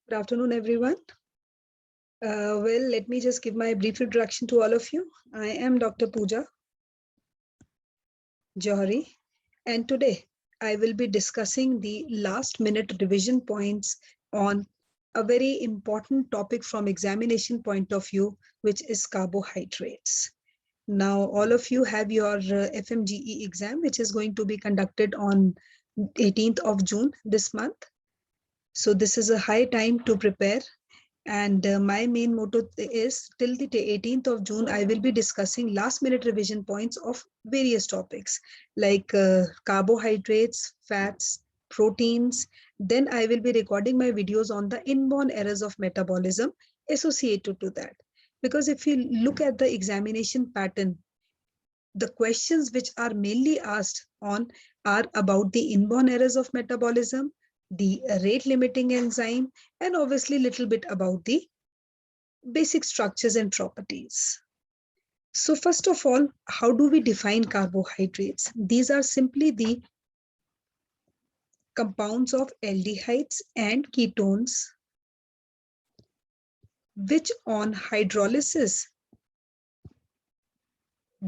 Good afternoon, everyone. Let me just give my brief introduction to all of you. I am Dr. Pooja Johari, and today I will be discussing the last minute revision points on a very important topic from examination point of view, which is carbohydrates. Now, all of you have your FMGE exam, which is going to be conducted on 18th of June this month. So this is a high time to prepare. And my main motto is till the 18th of June, I will be discussing last minute revision points of various topics like carbohydrates, fats, proteins. Then I will be recording my videos on the inborn errors of metabolism associated to that. Because if you look at the examination pattern, the questions which are mainly asked on are about the inborn errors of metabolism, the rate limiting enzyme, and obviously a little bit about the basic structures and properties. So first of all, how do we define carbohydrates? These are simply the compounds of aldehydes and ketones, which on hydrolysis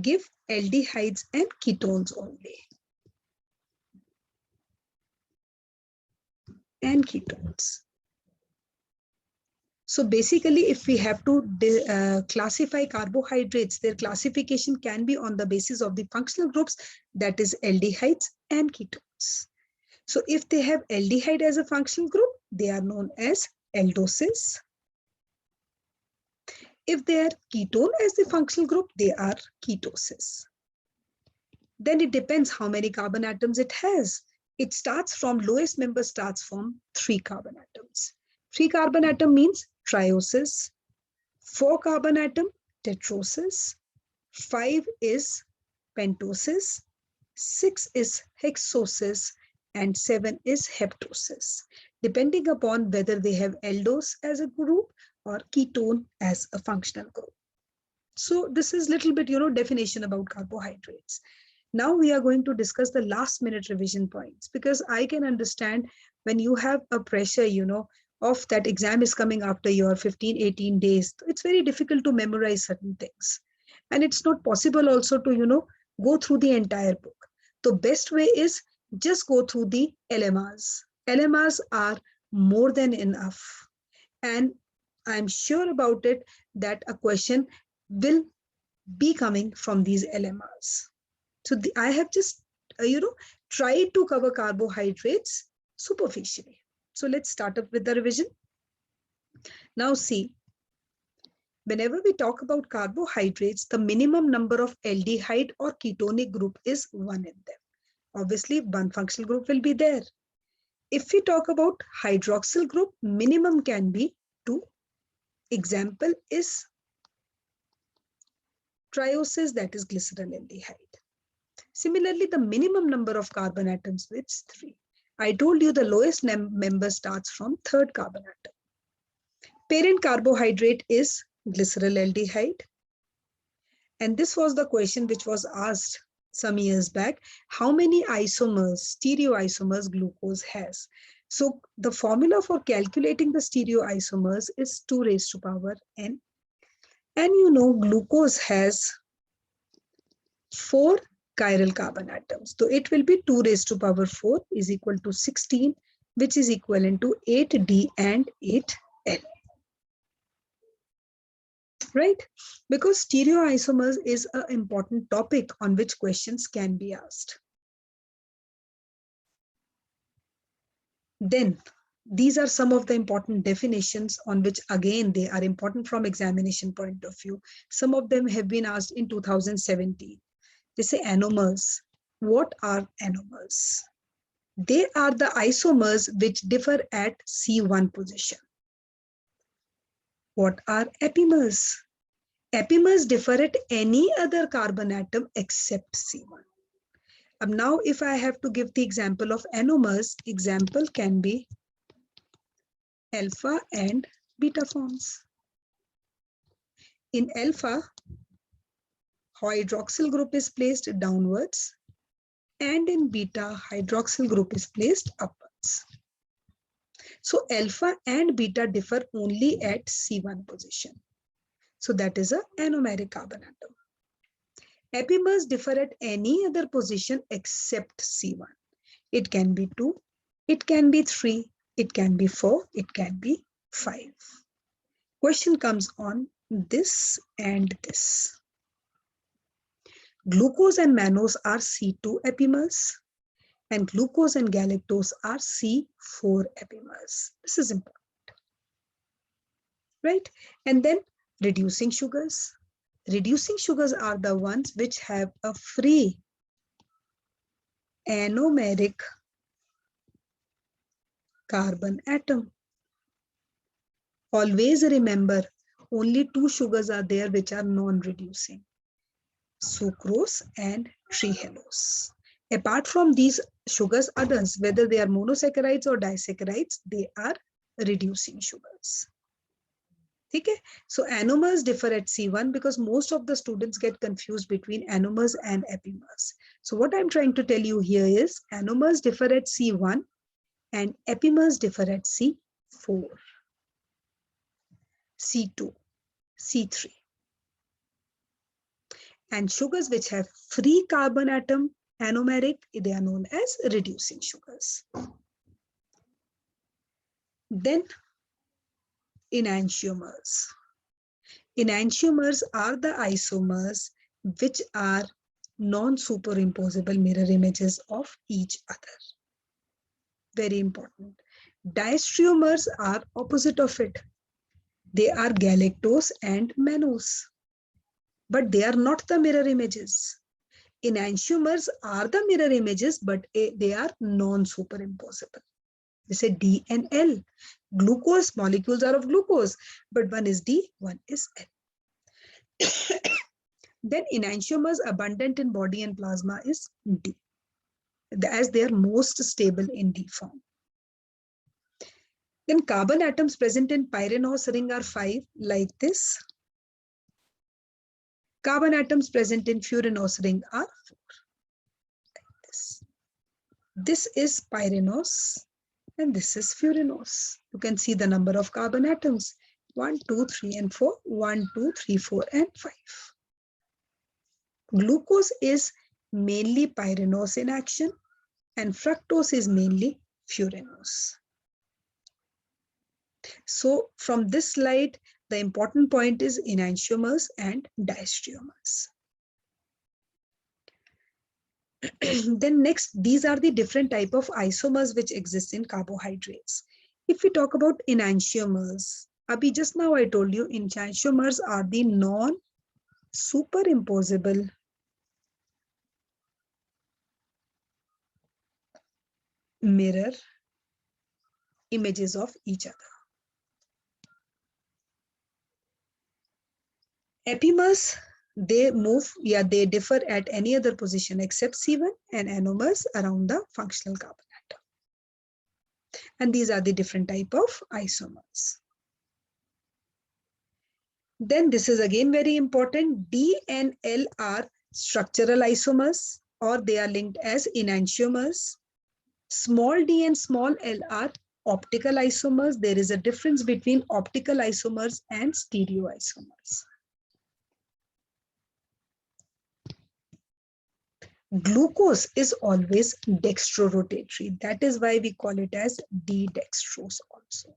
give aldehydes and ketones only. And ketones. So basically, if we have to classify carbohydrates, their classification can be on the basis of the functional groups, that is aldehydes and ketones. So if they have aldehyde as a functional group, they are known as aldoses. If they are ketone as the functional group, they are ketoses. Then it depends how many carbon atoms it has. It starts from lowest member starts from 3 carbon atoms. 3 carbon atom means trioses, 4 carbon atom tetroses, 5 is pentoses, 6 is hexoses, and 7 is heptoses, depending upon whether they have aldose as a group or ketone as a functional group. So this is little bit, definition about carbohydrates. Now we are going to discuss the last minute revision points, because I can understand when you have a pressure, of that exam is coming after your 15-18 days. It's very difficult to memorize certain things. And it's not possible also to, go through the entire book. The best way is just go through the LMRs. LMRs are more than enough. And I'm sure about it that a question will be coming from these LMRs. So I have just, tried to cover carbohydrates superficially. So let's start up with the revision. Now see, whenever we talk about carbohydrates, the minimum number of aldehyde or ketonic group is 1 in them. Obviously, one functional group will be there. If we talk about hydroxyl group, minimum can be 2. Example is trioses, that is glyceraldehyde. Similarly, the minimum number of carbon atoms is 3. I told you the lowest member starts from 3rd carbon atom. Parent carbohydrate is glyceraldehyde. And this was the question which was asked some years back. How many isomers, stereoisomers glucose has? So the formula for calculating the stereoisomers is 2 raised to power n. And glucose has 4 chiral carbon atoms. So it will be 2 raised to power 4 is equal to 16, which is equivalent to 8D and 8L. Right? Because stereoisomers is an important topic on which questions can be asked. Then these are some of the important definitions on which again they are important from examination point of view. Some of them have been asked in 2017. They say anomers. What are anomers? They are the isomers which differ at C1 position. What are epimers? Epimers differ at any other carbon atom except C1. Now, if I have to give the example of anomers, example can be alpha and beta forms. In alpha, hydroxyl group is placed downwards, and in beta, hydroxyl group is placed upwards. So alpha and beta differ only at C1 position. So that is a anomeric carbon atom. Epimers differ at any other position except C1. It can be 2, it can be 3, it can be 4, it can be 5. Question comes on this and this. Glucose and mannose are C2 epimers, and glucose and galactose are C4 epimers. This is important, right? And then reducing sugars. Reducing sugars are the ones which have a free anomeric carbon atom. Always remember, only 2 sugars are there which are non-reducing: sucrose and trehalose. Apart from these sugars, others, whether they are monosaccharides or disaccharides, they are reducing sugars. Okay? So anomers differ at C1 because most of the students get confused between anomers and epimers. So what I'm trying to tell you here is anomers differ at C1 and epimers differ at C4, C2, C3. And sugars which have free carbon atom, anomeric, they are known as reducing sugars. Then enantiomers. Enantiomers are the isomers which are non-superimposable mirror images of each other. Very important. Diastereomers are opposite of it. They are galactose and mannose, but they are not the mirror images. Enantiomers are the mirror images, but they are non-superimposable. We say D and L. Glucose molecules are of glucose, but one is D, one is L. Then enantiomers abundant in body and plasma is D, as they are most stable in D form. Then carbon atoms present in pyranose ring are 5, like this. Carbon atoms present in furanose ring are 4, like this. This is pyranose and this is furanose. You can see the number of carbon atoms: 1, 2, 3, and 4. 1, 2, 3, 4, and 5. Glucose is mainly pyranose in action, and fructose is mainly furanose. So from this slide, the important point is enantiomers and diastereomers. Then next, these are the different type of isomers which exist in carbohydrates. If we talk about enantiomers, abhi just now I told you enantiomers are the non-superimposable mirror images of each other. Epimers, they differ at any other position except C1, and anomers around the functional carbon atom. And these are the different type of isomers. Then this is again very important. D and L are structural isomers, or they are linked as enantiomers. Small d and small l are optical isomers. There is a difference between optical isomers and stereoisomers. Glucose is always dextrorotatory. That is why we call it as D-dextrose also.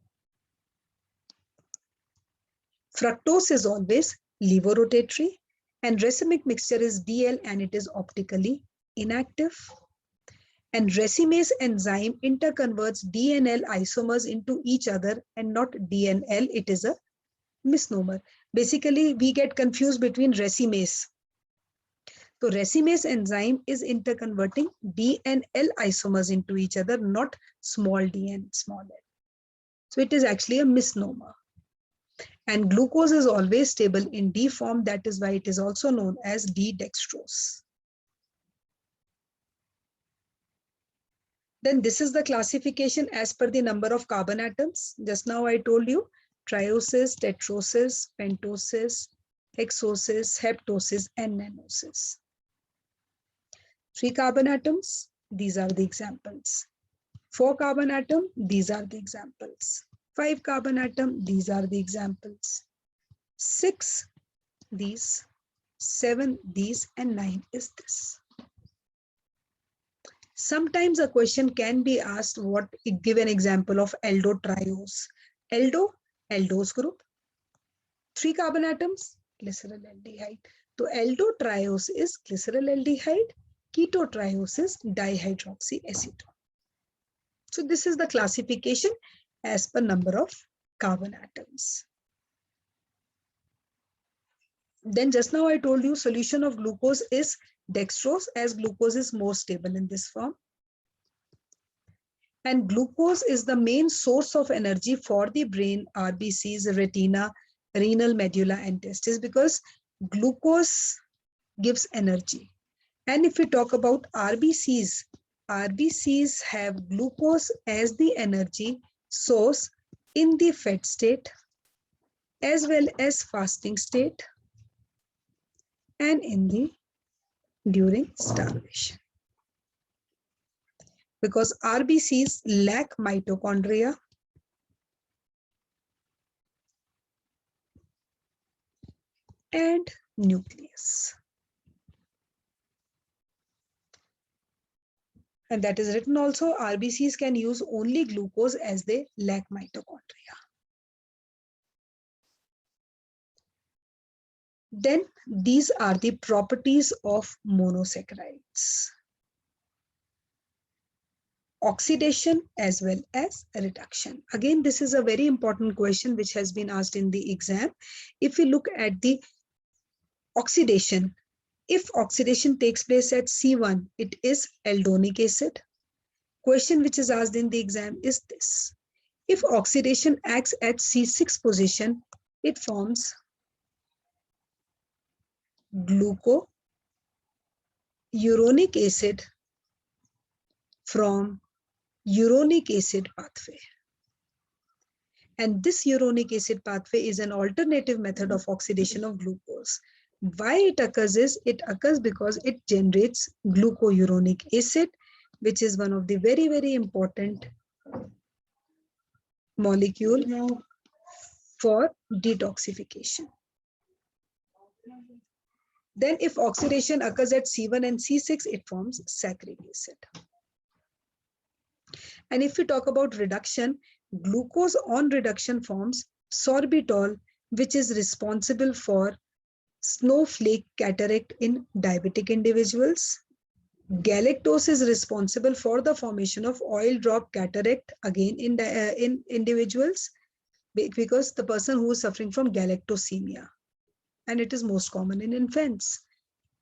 Fructose is always levorotatory, and racemic mixture is DL and it is optically inactive. And racemase enzyme interconverts D and L isomers into each other and not D and L. It is a misnomer. Basically, we get confused between racemase. So racemase enzyme is interconverting D and L isomers into each other, not small d and small l. So it is actually a misnomer. And glucose is always stable in D form. That is why it is also known as D-dextrose. Then this is the classification as per the number of carbon atoms. Just now I told you trioses, tetroses, pentoses, hexoses, heptoses, and nanoses. 3 carbon atoms, these are the examples: 4 carbon atom, these are the examples. 5 carbon atom, these are the examples. 6, these. 7, these, and 9 is this. Sometimes a question can be asked, give an example of aldotriose. Aldose group. 3 carbon atoms, glycerolaldehyd. So aldotriose is glycerolaldehyd, ketotriose is dihydroxyacetone. So this is the classification as per number of carbon atoms. Then just now I told you solution of glucose is dextrose, as glucose is more stable in this form. And glucose is the main source of energy for the brain, RBCs, retina, renal medulla, and testes, because glucose gives energy. And if we talk about RBCs, RBCs have glucose as the energy source in the fed state, as well as fasting state, and during starvation. Because RBCs lack mitochondria and nucleus. And that is written also, RBCs can use only glucose as they lack mitochondria. Then these are the properties of monosaccharides. Oxidation as well as reduction. Again, this is a very important question which has been asked in the exam. If we look at the oxidation, if oxidation takes place at C1, it is aldonic acid. Question which is asked in the exam is this. If oxidation acts at C6 position, it forms glucouronic acid from uronic acid pathway. And this uronic acid pathway is an alternative method of oxidation of glucose. Why it occurs is, it occurs because it generates glucouronic acid, which is one of the very, very important molecule for detoxification. Then if oxidation occurs at C1 and C6, it forms saccharic acid. And if we talk about reduction, glucose on reduction forms sorbitol, which is responsible for snowflake cataract in diabetic individuals. Galactose is responsible for the formation of oil drop cataract, again in individuals, because the person who is suffering from galactosemia, and it is most common in infants.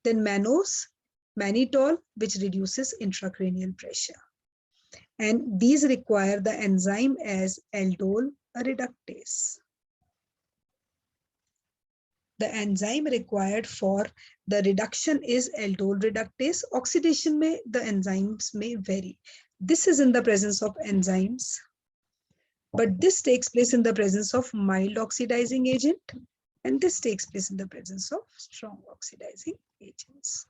Then mannitol, which reduces intracranial pressure. And these require the enzyme as aldol reductase. The enzyme required for the reduction is aldol reductase. Oxidation the enzymes may vary. This is in the presence of enzymes, but this takes place in the presence of mild oxidizing agent, and this takes place in the presence of strong oxidizing agents.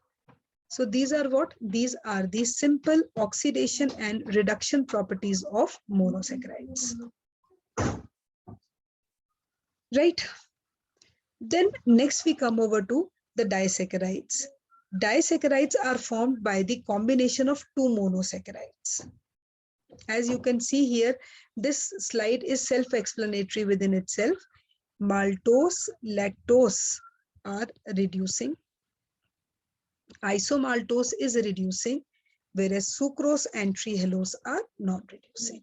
So these are what? These are the simple oxidation and reduction properties of monosaccharides. Right? Then next we come over to the disaccharides. Disaccharides are formed by the combination of two monosaccharides. As you can see here, this slide is self-explanatory within itself. Maltose, lactose are reducing. Isomaltose is reducing, whereas sucrose and trehalose are not reducing,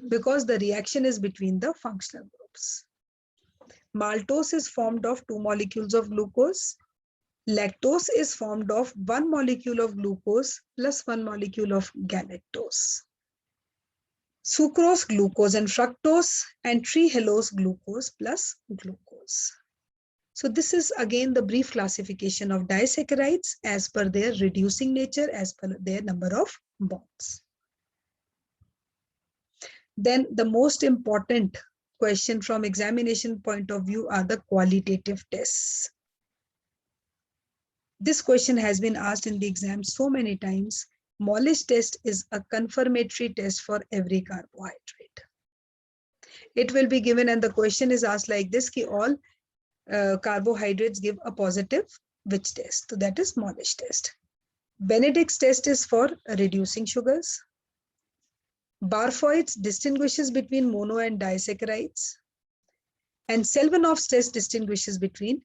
because the reaction is between the functional groups. Maltose is formed of 2 molecules of glucose. Lactose is formed of 1 molecule of glucose plus 1 molecule of galactose. Sucrose, glucose and fructose, and trehalose, glucose plus glucose. So this is again the brief classification of disaccharides as per their reducing nature, as per their number of bonds. Then the most important question from examination point of view are the qualitative tests. This question has been asked in the exam so many times. Molish test is a confirmatory test for every carbohydrate. It will be given and the question is asked like this, ki all carbohydrates give a positive which test? So that is Molish test. Benedict's test is for reducing sugars. Barfoit's distinguishes between mono and disaccharides. And Selvanov's test distinguishes between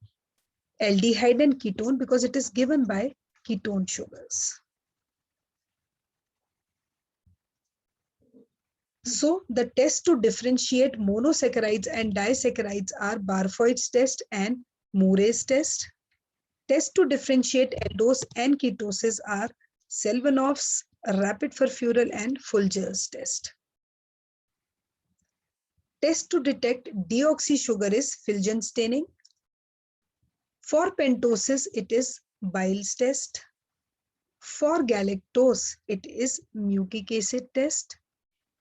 aldehyde and ketone because it is given by ketone sugars. So the test to differentiate monosaccharides and disaccharides are Barfoit's test and Murray's test. Test to differentiate aldose and ketoses are Selvanov's rapid furfural and Fulger's test. Test to detect deoxy sugar is Filgen staining. For pentoses, it is Biles test. For galactose, it is Mucic acid test.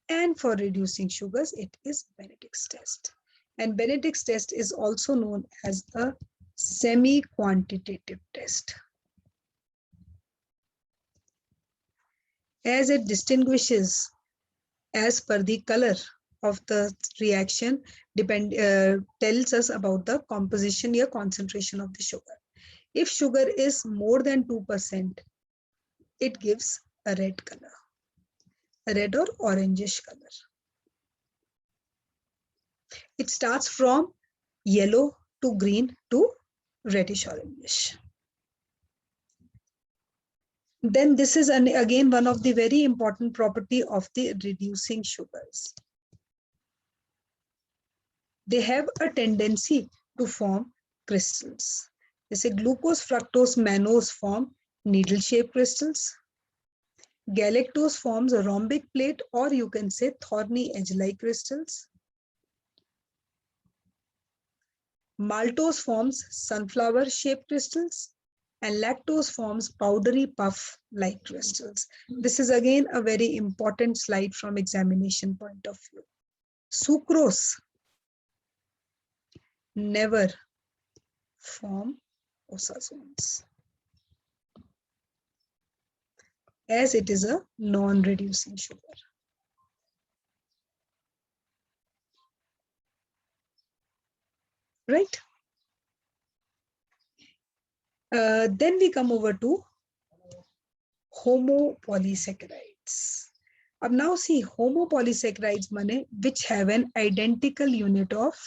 And for reducing sugars, it is Benedict's test. And Benedict's test is also known as a semi-quantitative test, as it distinguishes as per the color of the reaction, tells us about the composition or concentration of the sugar. If sugar is more than 2%, it gives a red color, a red or orangish color. It starts from yellow to green to reddish orangish. Then this is again one of the very important property of the reducing sugars. They have a tendency to form crystals. They say glucose, fructose, mannose form needle-shaped crystals. Galactose forms a rhombic plate, or you can say thorny edge-like crystals. Maltose forms sunflower-shaped crystals, and lactose forms powdery puff-like crystals. This is again a very important slide from examination point of view. Sucrose never form osazones, as it is a non-reducing sugar. Right? Then we come over to homopolysaccharides. Now see, homopolysaccharides mane which have an identical unit of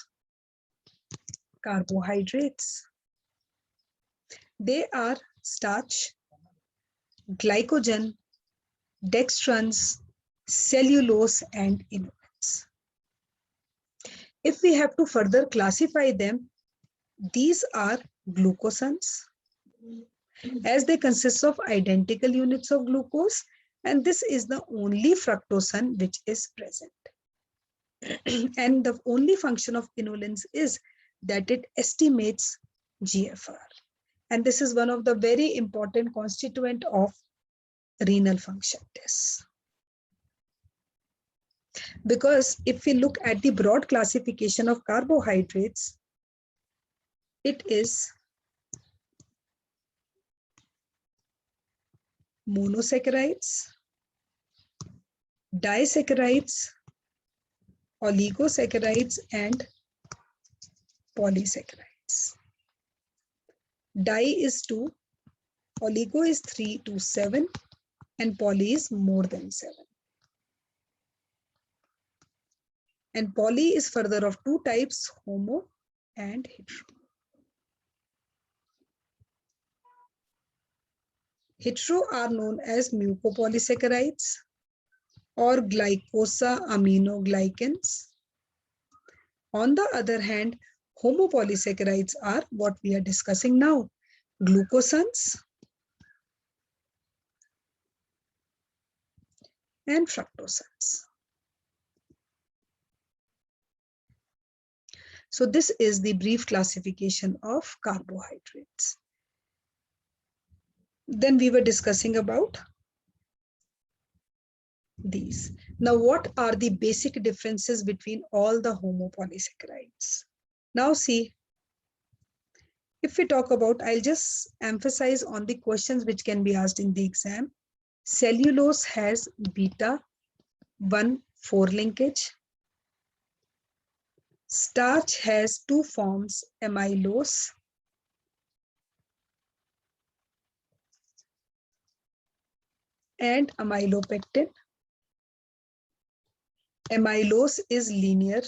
carbohydrates. They are starch, glycogen, dextrans, cellulose, and inulins. If we have to further classify them, these are glucosans, as they consist of identical units of glucose, and this is the only fructosan which is present. And the only function of inulins is that it estimates GFR. And this is one of the very important constituent of renal function tests. Because if we look at the broad classification of carbohydrates, it is monosaccharides, disaccharides, oligosaccharides, and polysaccharides. Di is 2, oligo is 3 to 7, and poly is more than 7. And poly is further of two types, homo and hetero. Hetero are known as mucopolysaccharides or glycosaminoglycans. On the other hand, homopolysaccharides are what we are discussing now, glucosans and fructosans. So this is the brief classification of carbohydrates. Then we were discussing about these. Now, what are the basic differences between all the homopolysaccharides? Now see, if we talk about, I'll just emphasize on the questions which can be asked in the exam. Cellulose has beta 1,4 linkage. Starch has two forms, amylose and amylopectin. Amylose is linear.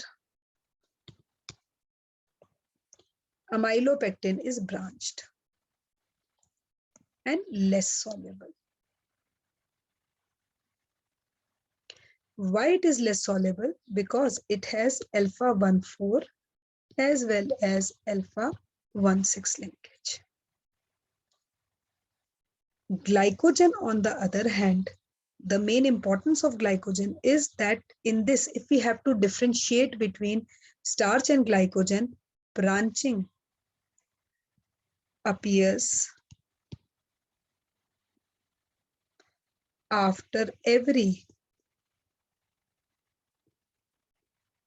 Amylopectin is branched and less soluble. Why it is less soluble? Because it has alpha 1,4 as well as alpha 1,6 linkage. Glycogen, on the other hand, the main importance of glycogen is that in this, if we have to differentiate between starch and glycogen, branching appears after every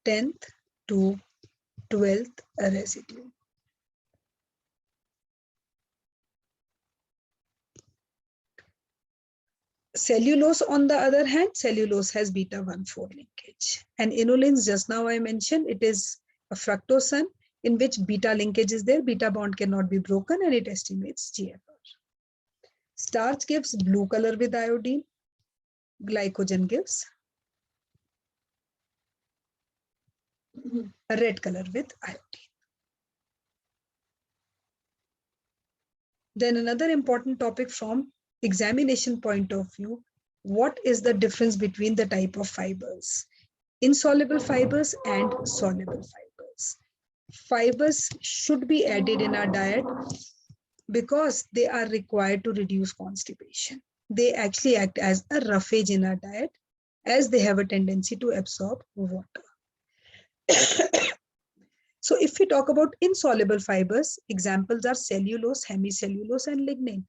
10th to 12th residue. Cellulose, on the other hand, cellulose has beta 1,4 linkage. And inulins, just now I mentioned, it is a fructosan in which beta linkage is there, beta bond cannot be broken, and it estimates GFR. Starch gives blue color with iodine. Glycogen gives a red color with iodine. Then another important topic from examination point of view, what is the difference between the type of fibers? Insoluble fibers and soluble fibers. Fibers should be added in our diet because they are required to reduce constipation. They actually act as a roughage in our diet as they have a tendency to absorb water. So if we talk about insoluble fibers, examples are cellulose, hemicellulose, and lignin,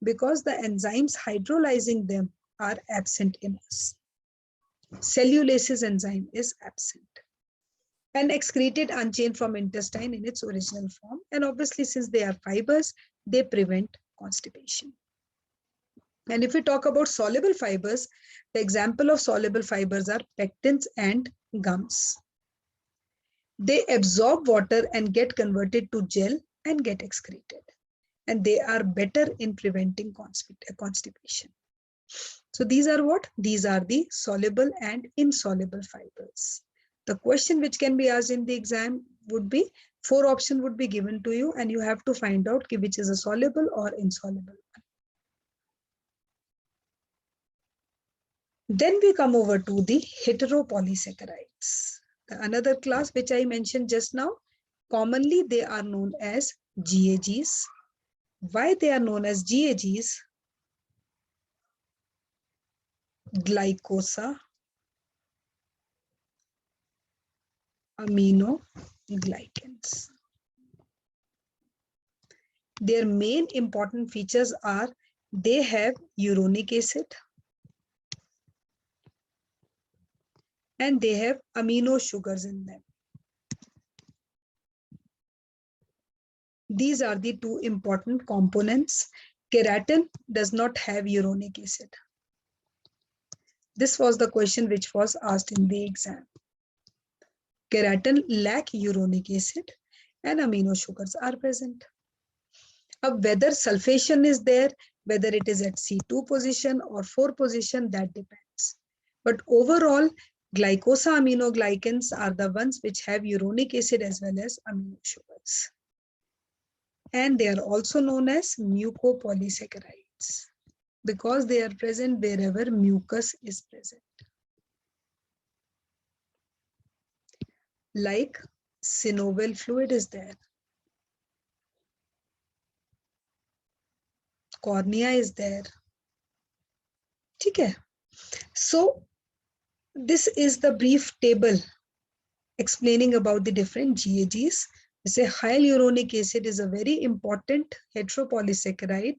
because the enzymes hydrolyzing them are absent in us. Cellulase's enzyme is absent and excreted unchanged from intestine in its original form. And obviously, since they are fibers, they prevent constipation. And if we talk about soluble fibers, the example of soluble fibers are pectins and gums. They absorb water and get converted to gel and get excreted. And they are better in preventing constipation. So these are what? These are the soluble and insoluble fibers. The question which can be asked in the exam would be, 4 options would be given to you and you have to find out which is a soluble or insoluble one. Then we come over to the heteropolysaccharides. Another class which I mentioned just now, commonly they are known as GAGs. Why they are known as GAGs? Glycosa aminoglycans. Their main important features are they have uronic acid and they have amino sugars in them. These are the 2 important components. Keratin does not have uronic acid. This was the question which was asked in the exam. Keratin lack uronic acid and amino sugars are present. Whether sulfation is there, whether it is at C2 position or 4 position, that depends. But overall, glycosaminoglycans are the ones which have uronic acid as well as amino sugars. And they are also known as mucopolysaccharides because they are present wherever mucus is present. Like synovial fluid is there. Cornea is there. Okay. So this is the brief table explaining about the different GAGs. Say hyaluronic acid is a very important heteropolysaccharide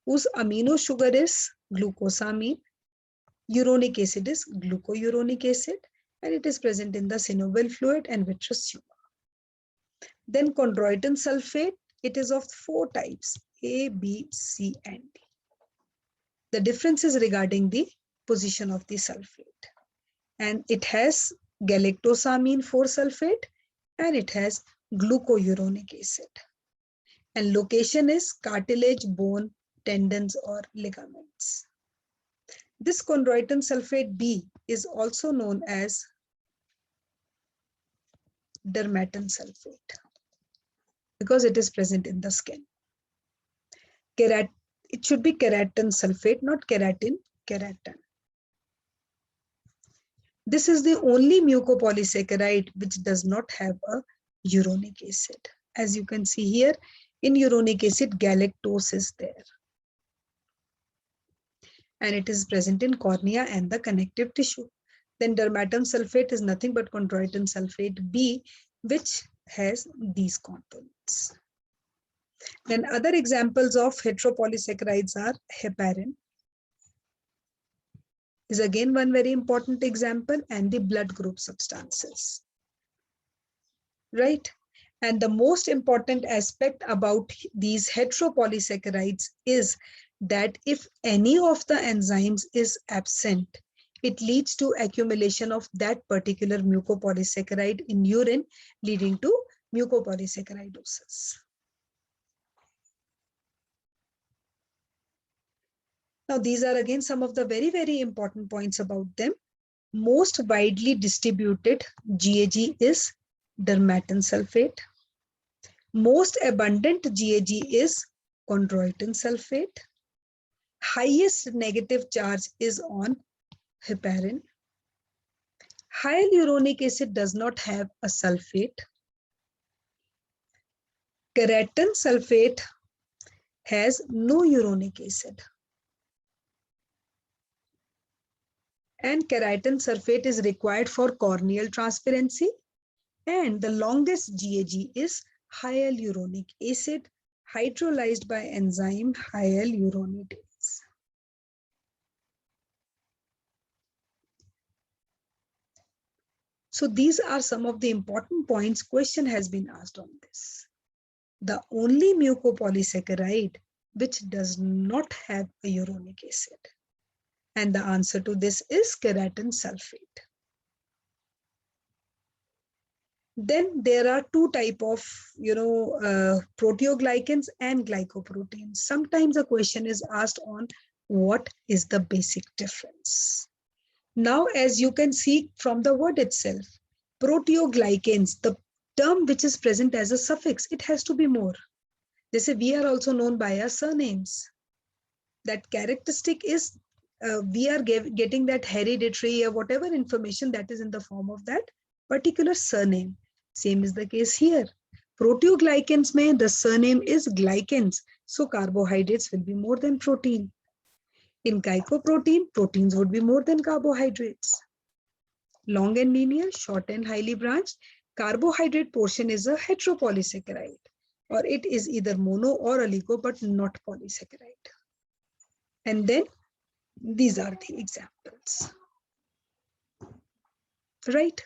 whose amino sugar is glucosamine. Uronic acid is glucouronic acid, and it is present in the synovial fluid and vitreous humor. Then chondroitin sulfate, it is of 4 types, A, B, C, and D. The difference is regarding the position of the sulfate. And it has galactosamine 4-sulfate and it has glucouronic acid. And location is cartilage, bone, tendons, or ligaments. This chondroitin sulfate B is also known as dermatan sulfate because it is present in the skin. It should be keratin sulfate, not keratin, keratin. This is the only mucopolysaccharide which does not have a uronic acid. As you can see here, in uronic acid, galactose is there. And it is present in cornea and the connective tissue. Then dermatan sulfate is nothing but chondroitin sulfate B, which has these components. Then other examples of heteropolysaccharides are heparin, is again one very important example, and the blood group substances. Right? And the most important aspect about these heteropolysaccharides is that if any of the enzymes is absent, it leads to accumulation of that particular mucopolysaccharide in urine, leading to mucopolysaccharidosis. Now, these are again some of the very, very important points about them. Most widely distributed GAG is dermatan sulfate. Most abundant GAG is chondroitin sulfate. Highest negative charge is on heparin. Hyaluronic acid does not have a sulfate. Keratin sulfate has no uronic acid. And keratin sulfate is required for corneal transparency. And the longest GAG is hyaluronic acid, hydrolyzed by enzyme hyaluronidase. So these are some of the important points. Question has been asked on this. The only mucopolysaccharide which does not have a uronic acid. And the answer to this is keratin sulfate. Then there are two types of, proteoglycans and glycoproteins. Sometimes a question is asked on what is the basic difference. Now, as you can see from the word itself, proteoglycans, the term which is present as a suffix, it has to be more. They say we are also known by our surnames. That characteristic is we are getting that hereditary or whatever information that is in the form of that particular surname. Same is the case here. Proteoglycans mein the surname is glycans, so carbohydrates will be more than protein. In glycoprotein, proteins would be more than carbohydrates. Long and linear, short and highly branched, carbohydrate portion is a heteropolysaccharide, or it is either mono or oligo, but not polysaccharide. And then these are the examples. Right?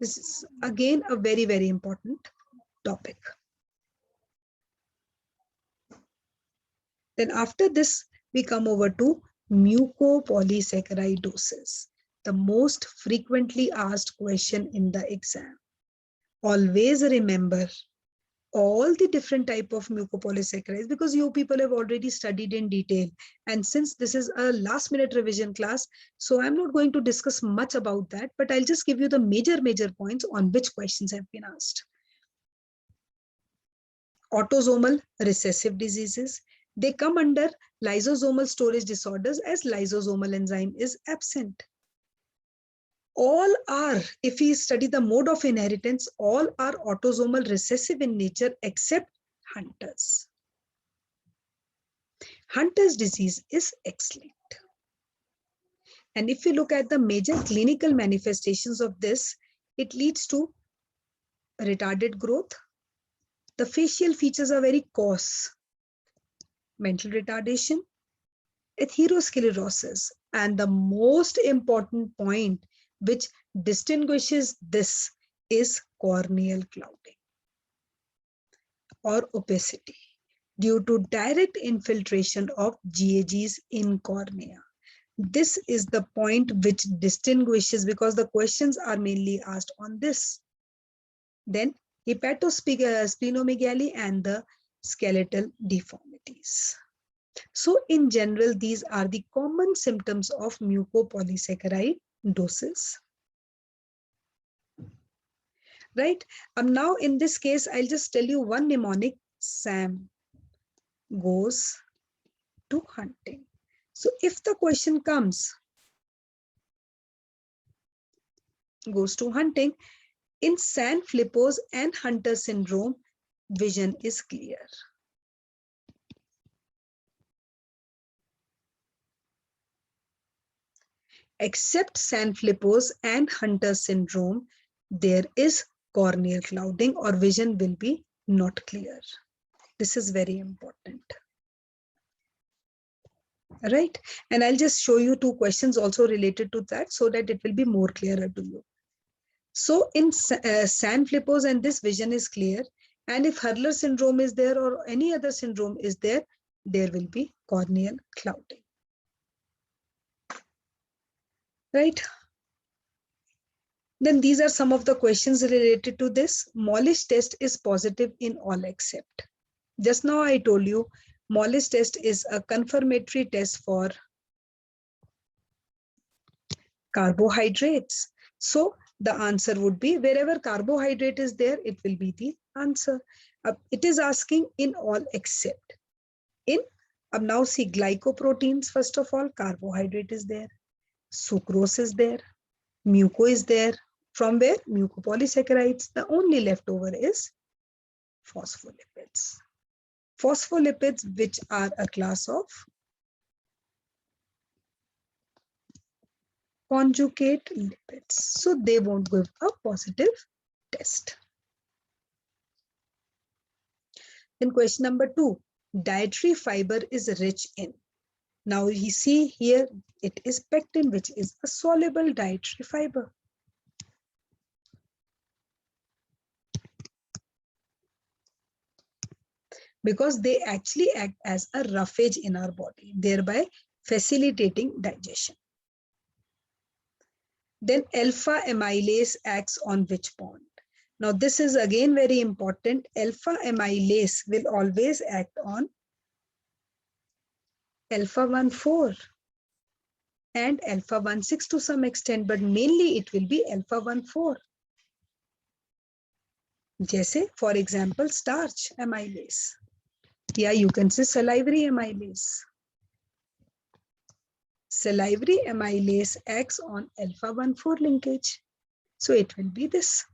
This is again a very, very important topic. Then after this, we come over to mucopolysaccharidosis, the most frequently asked question in the exam. Always remember all the different type of mucopolysaccharides because you people have already studied in detail. And since this is a last minute revision class, so I'm not going to discuss much about that, but I'll just give you the major points on which questions have been asked. Autosomal recessive diseases, they come under lysosomal storage disorders as lysosomal enzyme is absent. All are, if we study the mode of inheritance, all are autosomal recessive in nature except Hunter's. Hunter's disease is X-linked. And if we look at the major clinical manifestations of this, it leads to retarded growth. The facial features are very coarse. Mental retardation, atherosclerosis, and the most important point which distinguishes this is corneal clouding or opacity. due to direct infiltration of GAGs in cornea. This is the point which distinguishes, because the questions are mainly asked on this. Then hepatosplenomegaly and the skeletal deformities. So in general, these are the common symptoms of mucopolysaccharidosis. Right? Now in this case, I'll just tell you one mnemonic. Sam goes to hunting. So if the question comes, goes to hunting, in Sanfilippo's and Hunter syndrome, vision is clear. Except Sanfilippo's and Hunter syndrome, there is corneal clouding or vision will be not clear. This is very important. Right? And I'll just show you two questions also related to that so that it will be more clearer to you. So in Sanfilippo's and this vision is clear. And if Hurler syndrome is there or any other syndrome is there, there will be corneal clouding. Right? Then these are some of the questions related to this. Molish test is positive in all except. Just now I told you, Molish test is a confirmatory test for carbohydrates. So the answer would be wherever carbohydrate is there, it will be the answer. It is asking in all except. In, now see glycoproteins, first of all, carbohydrate is there. Sucrose is there. Muco is there. From where? Mucopolysaccharides. The only leftover is phospholipids. Phospholipids, which are a class of conjugate lipids. So they won't give a positive test. Then question number 2, dietary fiber is rich in. Now you see here, it is pectin, which is a soluble dietary fiber. Because they actually act as a roughage in our body, thereby facilitating digestion. Then alpha amylase acts on which bond? Now this is again very important. Alpha amylase will always act on alpha 1,4 and alpha 1,6 to some extent, but mainly it will be alpha 1,4. जैसे for example starch amylase. Yeah, you can say salivary amylase. Salivary amylase acts on alpha 1,4 linkage. So it will be this.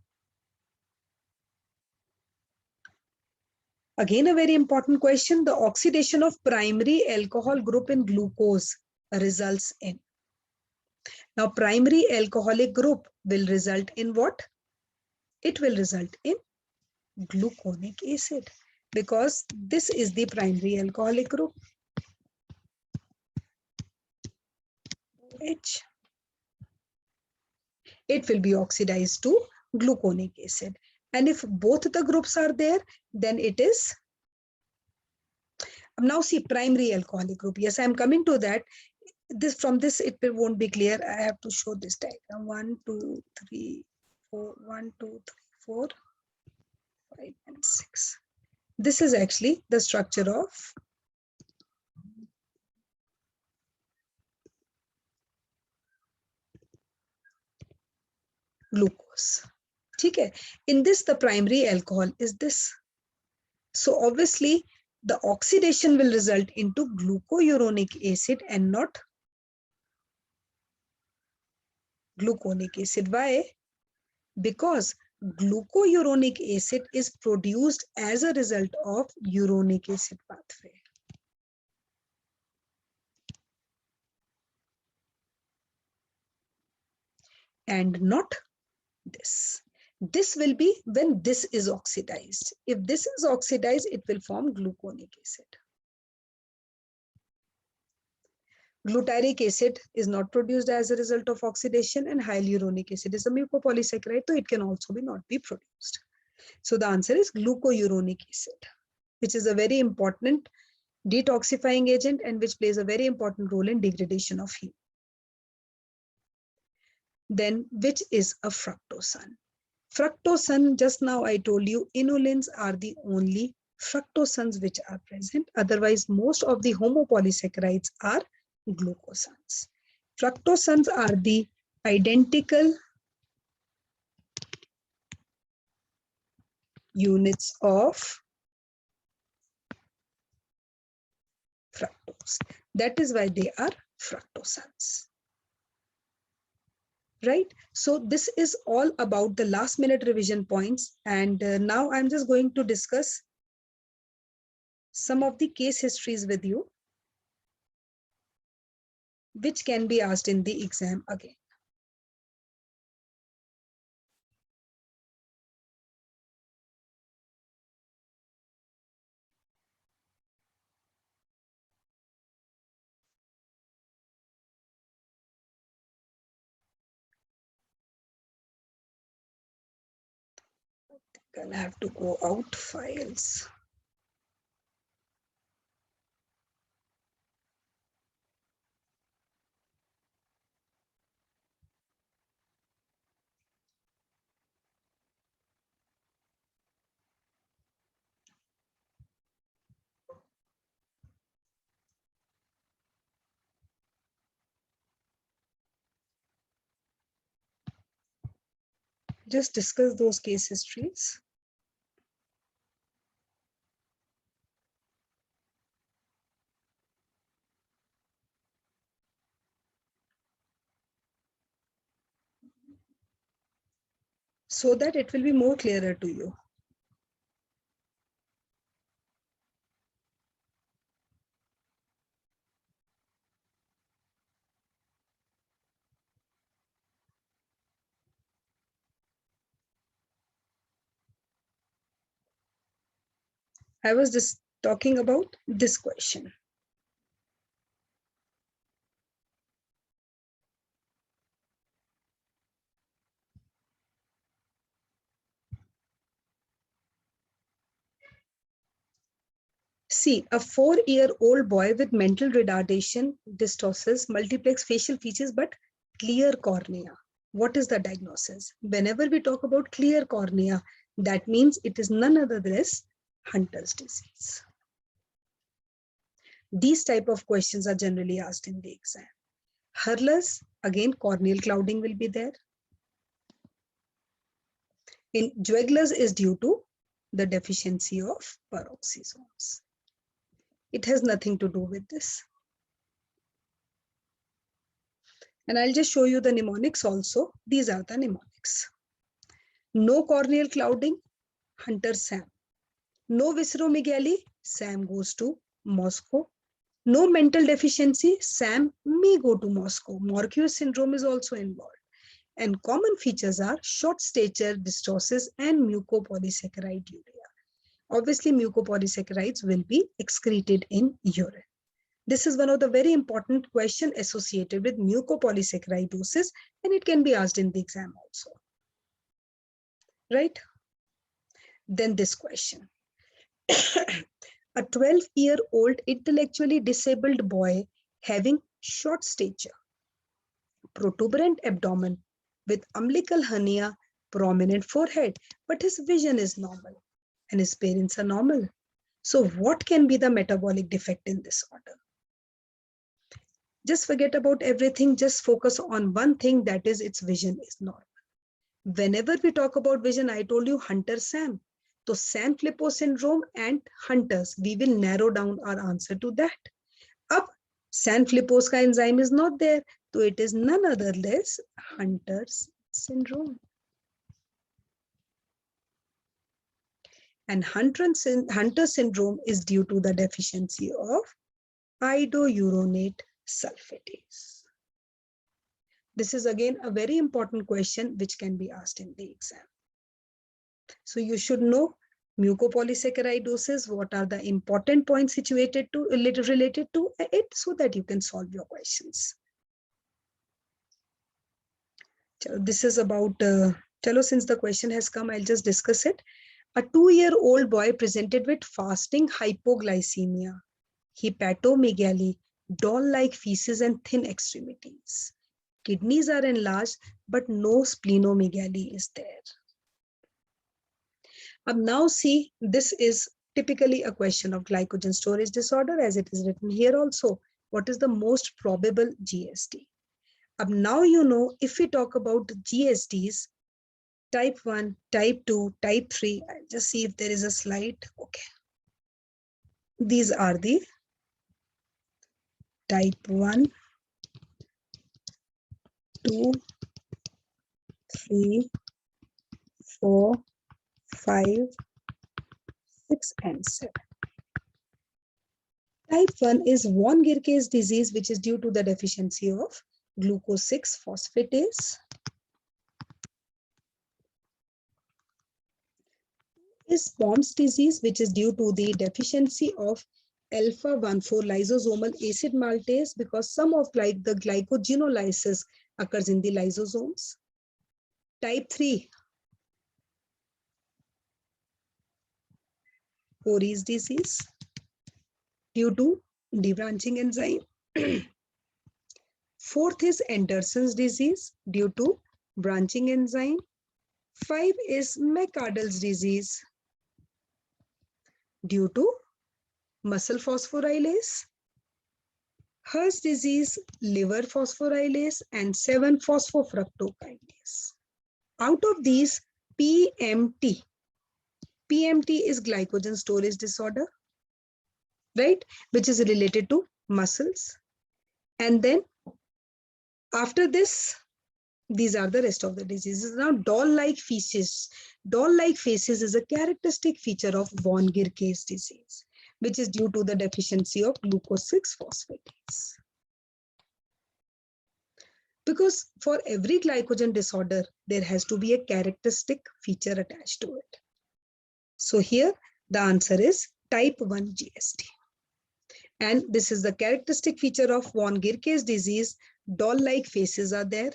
Again, a very important question. The oxidation of primary alcohol group in glucose results in. Now, primary alcoholic group will result in what? It will result in gluconic acid, because this is the primary alcoholic group. H. It will be oxidized to gluconic acid. And if both the groups are there, then it is. Now see primary alcoholic group. Yes, I'm coming to that. This from this it won't be clear. I have to show this diagram. 1, 2, 3, 4. 1, 2, 3, 4, 5, and 6. This is actually the structure of glucose. Okay. In this, the primary alcohol is this. So obviously, the oxidation will result into glucouronic acid and not gluconic acid. Why? Because glucouronic acid is produced as a result of uronic acid pathway. And not this. This will be when this is oxidized. If this is oxidized, it will form gluconic acid. Glutaric acid is not produced as a result of oxidation, and hyaluronic acid is a mucopolysaccharide, so it can also not be produced. So the answer is glucouronic acid. which is a very important detoxifying agent and which plays a very important role in degradation of heme. Then, which is a fructosan? Fructosan, just now I told you, inulins are the only fructosans which are present. Otherwise, most of the homopolysaccharides are glucosans. Fructosans are the identical units of fructose. That is why they are fructosans. Right? So this is all about the last minute revision points. And now I'm just going to discuss some of the case histories with you, which can be asked in the exam again. I'll have to go out files. Just discuss those case histories. So that it will be more clearer to you. I was just talking about this question. See, a 4-year-old boy with mental retardation, dystosis, multiplex facial features, but clear cornea. What is the diagnosis? Whenever we talk about clear cornea, that means it is none other than Hunter's disease. These type of questions are generally asked in the exam. Hurler's, again, corneal clouding will be there. In Zweigler's is due to the deficiency of peroxisomes. It has nothing to do with this. And I'll just show you the mnemonics also. These are the mnemonics. No corneal clouding, Hunter Sam. No visceromegaly, Sam goes to Moscow. No mental deficiency, Sam may go to Moscow. Morqueus syndrome is also involved. And common features are short stature, dystosis, and mucopolysaccharide urea. Obviously, mucopolysaccharides will be excreted in urine. This is one of the very important questions associated with mucopolysaccharidosis, and it can be asked in the exam also. Right? Then this question. A 12-year-old intellectually disabled boy having short stature, protuberant abdomen with umbilical hernia, prominent forehead, but his vision is normal and his parents are normal. So what can be the metabolic defect in this order? Just forget about everything, just focus on one thing, that is its vision is normal. Whenever we talk about vision, I told you Hunter-Sam. So Sanfilippo syndrome and Hunter's, we will narrow down our answer to that. Ab Sanfilippo's ka enzyme is not there, so it is none other less Hunter's syndrome. And Hunter syndrome is due to the deficiency of iodouronate sulfatase. This is again a very important question which can be asked in the exam. So you should know mucopolysaccharidosis, what are the important points related to it, so that you can solve your questions. This is about, since the question has come, I'll just discuss it. A 2-year-old boy presented with fasting hypoglycemia, hepatomegaly, doll-like feces and thin extremities. Kidneys are enlarged, but no splenomegaly is there. Now see, this is typically a question of glycogen storage disorder, as it is written here also. What is the most probable GSD? Now you know, if we talk about GSDs, type 1, type 2, type 3, I'll just see if there is a slide. Okay. These are the type 1, 2, 3, 4, 5, 6, and 7. Type 1 is von Gierke's disease, which is due to the deficiency of glucose 6 phosphatase. Is Pom's disease, which is due to the deficiency of alpha-1,4 lysosomal acid maltase, because some of the glycogenolysis occurs in the lysosomes. Type 3, Cory's disease, due to debranching enzyme. Fourth is Anderson's disease, due to branching enzyme. 5 is McArdle's disease, due to muscle phosphorylase. Hirsch's disease, liver phosphorylase, and 7 phosphofructokinase. Out of these, PMT is glycogen storage disorder, right, which is related to muscles. And then after this, these are the rest of the diseases. Now, doll-like feces. Doll-like faces is a characteristic feature of von Gierke's disease, which is due to the deficiency of glucose 6 phosphatase. Because for every glycogen disorder, there has to be a characteristic feature attached to it. So here, the answer is type 1 GSD. And this is the characteristic feature of von Gierke's disease. Doll-like faces are there.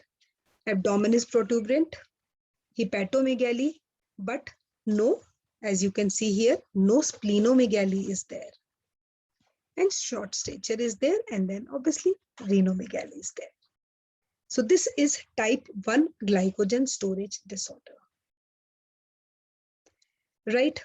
Abdomen is protuberant, hepatomegaly, but no, as you can see here, no splenomegaly is there. And short stature is there, and then obviously renomegaly is there. So this is type 1 glycogen storage disorder. Right?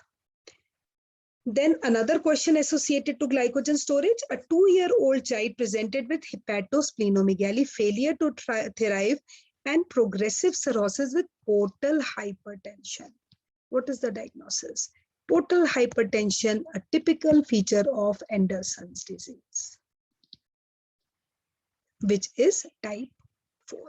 Then another question associated to glycogen storage, a 2-year-old child presented with hepatosplenomegaly, failure to thrive, and progressive cirrhosis with portal hypertension. What is the diagnosis? Portal hypertension, a typical feature of Anderson's disease, which is type 4.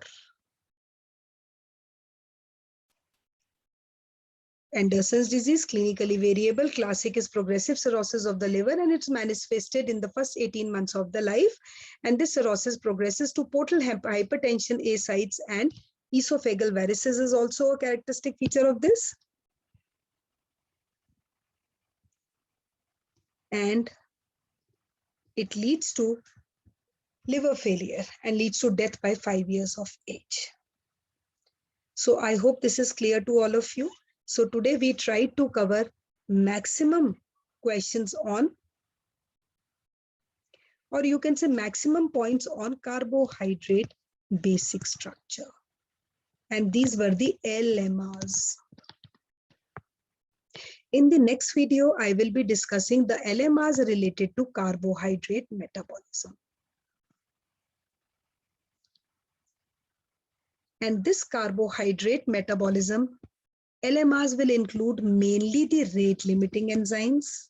Anderson's disease, clinically variable, classic is progressive cirrhosis of the liver, and it's manifested in the first 18 months of the life. And this cirrhosis progresses to portal hypertension, ascites, and esophageal varices is also a characteristic feature of this. And it leads to liver failure and leads to death by 5 years of age. So I hope this is clear to all of you. So today we tried to cover maximum questions on, or you can say maximum points on carbohydrate basic structure. And these were the LMRs. In the next video, I will be discussing the LMRs related to carbohydrate metabolism. And this carbohydrate metabolism, LMRs will include mainly the rate limiting enzymes,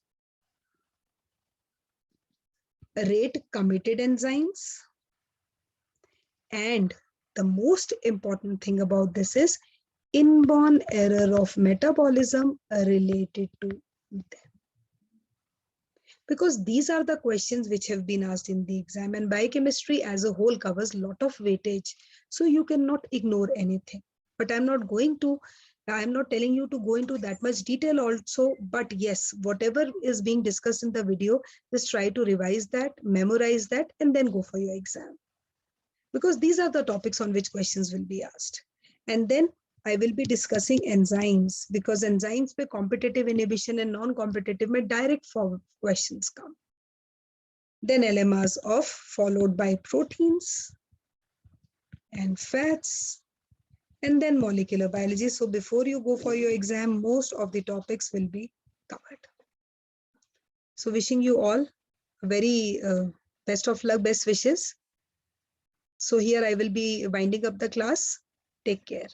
rate committed enzymes, and the most important thing about this is inborn error of metabolism related to them. Because these are the questions which have been asked in the exam, and biochemistry as a whole covers a lot of weightage. So you cannot ignore anything. But I'm not telling you to go into that much detail also, but yes, whatever is being discussed in the video, just try to revise that, memorize that, and then go for your exam. Because these are the topics on which questions will be asked. And then I will be discussing enzymes because enzymes पे competitive inhibition and non-competitive में direct form questions come. Then LMRs off, followed by proteins and fats, and then molecular biology. So before you go for your exam, most of the topics will be covered. So wishing you all a very best of luck, best wishes. So here I will be winding up the class. Take care.